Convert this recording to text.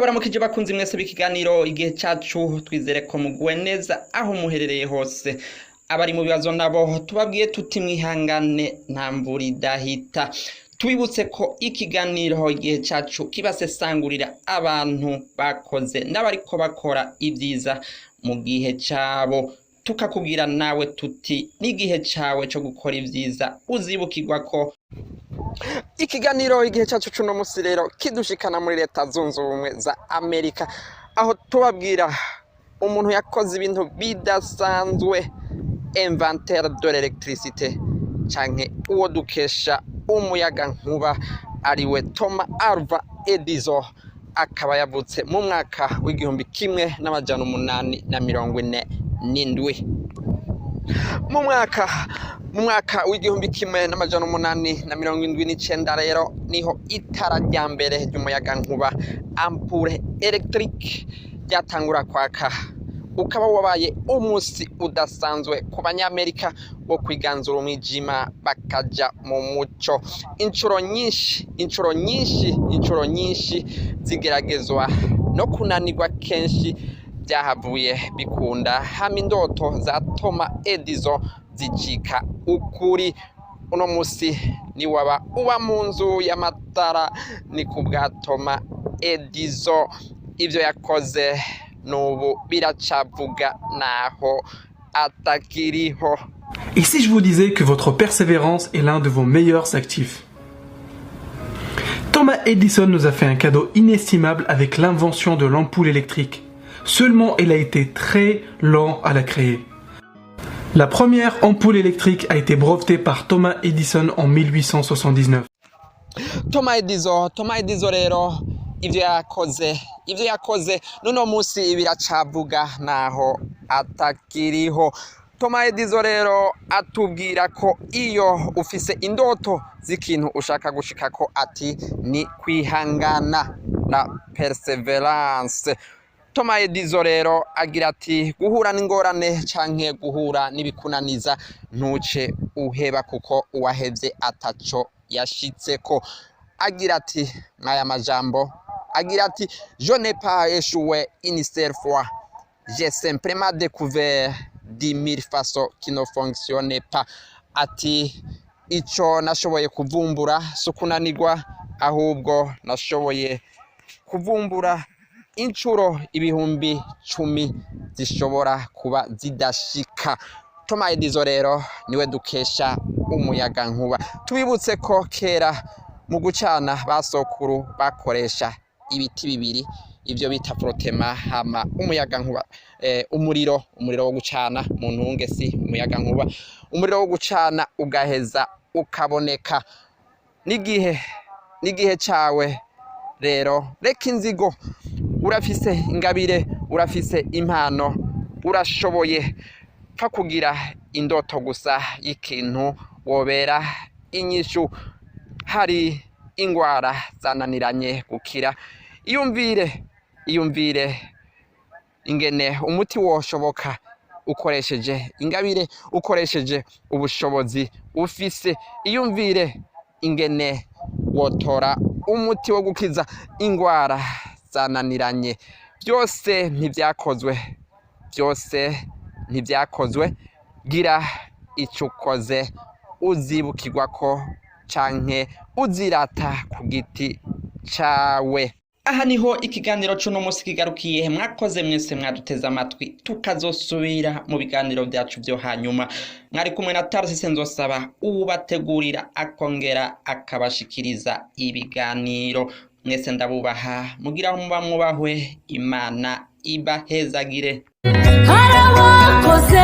turabaramukije bakunzi mwese b'ikiganiro igihe cacu twizere ko muguwe neza aho muherereye hose abari mu bibazo nabo tubabwiye tuti mwihangane nta mvura idahita tubibutse ko ikiganiro igihe cacu kibasesangurira abantu bakoze n'abariko bakora ivyiza mu gihe cabo tukakubwira nawe tuti n'igihe cawe cyo gukora ivyiza uzibukirwa ko ikiganiro igihe cacu cuno musi rero kidushikana muri leta zunze ubumwe za Amerika aho tubabwira umuntu yakoze ibintu bidasanzwe inventaire de l'électricité canke uwo dukesha umuyaga nkuba ariwe Thomas Alva Edison akaba yavutse mu mwaka w'igihumbi kimwe n'amajana 847 mu mwaka w'igihumbi kimwe n'amajana 879 rero niho itara rya mbere ry'umuyaga nkuba ampoule électrique ryatangura kwaka ukaba wabaye umunsi udasanzwe ku banyamerika wo kwiganzura umwijima bakaja mu muco inshuro nyinshi zigeragezwa no kunanirwa kenshi byahavuye bikunda hama indoto za Thomas Edison zicika ukuri uno musi ni waba uba mu nzu y'amatara ni kubwa Thomas Edison ivyo yakoze n'ubu biracavuga naho atakiriho. Et si je vous disais que votre persévérance est l'un de vos meilleurs actifs? Thomas Edison nous a fait un cadeau inestimable avec l'invention de l'ampoule électrique. Seulement, il a été très lent à la créer. La première ampoule électrique a été brevetée par Thomas Edison en 1879. Thomas Edison rero ivyo yakoze nuno musi biracavuga naho atakiriho. Thomas Edison rero atubwira ko iyo ufise indoto z'ikintu ushaka gushikako ati ni kwihangana la perseverance. Thomas Edison rero agira ati guhura n'ingorane canke guhura n'ibikunaniza ntuce uheba kuko uwahevye ataco yashitseko. Agira ati n'aya majambo agira ati je n'ai pas échoué une seule fois, j'ai simplement découvert 10 000 façons qui ne fonctionnaient pas. Ati ico nashoboye kuvumbura sukunanirwa ahubwo nashoboye kuvumbura incuro ibihumbi 10 zishobora kuba zidashika. Thomas Edison rero niwe dukesha umuyaga nkuba. Tubibutse ko kera mu gucana basokuru bakoresha ibiti bibiri ivyo bita protema hama umuyaga nkuba umuriro wo gucana mu ntungesi umuyaga nkuba umuriro wo gucana ugaheza ukaboneka n'igihe cawe rero reka inzigo urafise ingabire urafise impano urashoboye pfa kugira indoto gusa y'ikintu wobera inyishu hari ingwara zananiranye gukira iyumvire ingene umuti woshoboka ukoresheje ingabire ukoresheje ubushobozi ufise iyumvire ingene wotora umuti wo gukiza ingwara zananiranye byose ntibyakozwe gira icukoze uzibukirwa ko canke uzirata kugiti cawe. Aha niho ikiganiro cuno musi kigarukiye. Mwakoze mwese mwaduteze amatwi tukazosubira mu biganiro byacu byo hanyuma. Mwari kumwe na Tarsi nzosaba ubategurira akongera akabashikiriza ibiganiro. Mwese ndabubaha mugira muba mwubahwe Imana ibahezagire. Harawakoze